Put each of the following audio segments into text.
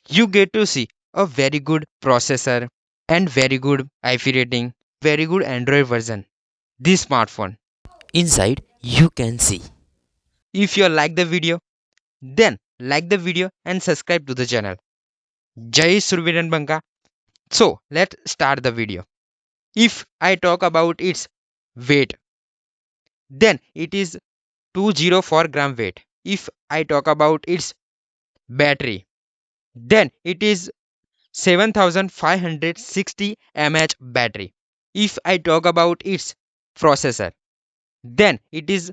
you get to see a very good processor and very good IP rating, very good Android version. This smartphone. Inside, you can see. If you like the video, then like the video and subscribe to the channel. Jai Surviran Banka. So let's start the video. If I talk about its weight, then it is 204 gram weight. If I talk about its battery, then it is 7560 mAh battery. If I talk about its processor, then it is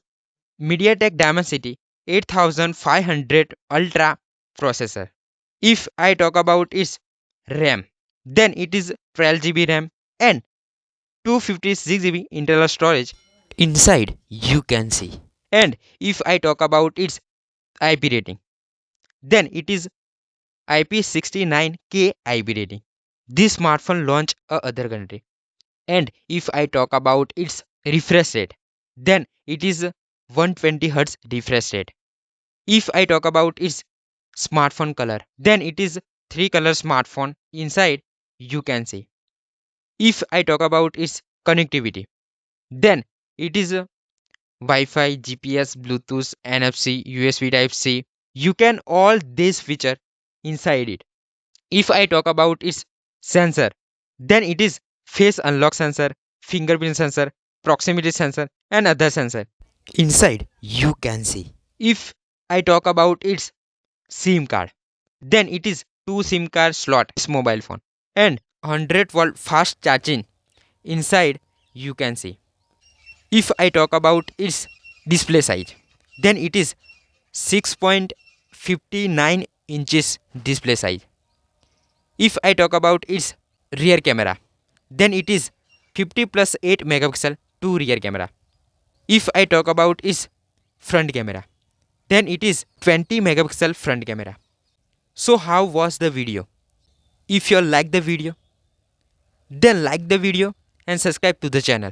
MediaTek Dimensity 8500 Ultra processor. If I talk about its RAM, then it is 12 GB RAM and 256 GB internal storage. Inside, you can see. And if I talk about its IP rating, then it is IP69K IP rating. This smartphone launched a other country. And if I talk about its refresh rate, then it is 120 Hz refresh rate. If I talk about its smartphone color, then it is three color smartphone. Inside you can see. If I talk about its connectivity, then it is a Wi-Fi, GPS, Bluetooth, NFC, USB Type C. You can all this feature inside it. If I talk about its sensor, then it is face unlock sensor, fingerprint sensor, proximity sensor, and other sensor. Inside, you can see. If I talk about its SIM card, then it is two SIM card slot mobile phone and 100-volt fast charging. Inside you can see. If I talk about its display size, then it is 6.59 inches display size. If I talk about its rear camera, then it is 50 plus 8 megapixel two rear camera. If I talk about its front camera, then it is 20 megapixel front camera. So how was the video? If you like the video, then like the video and subscribe to the channel.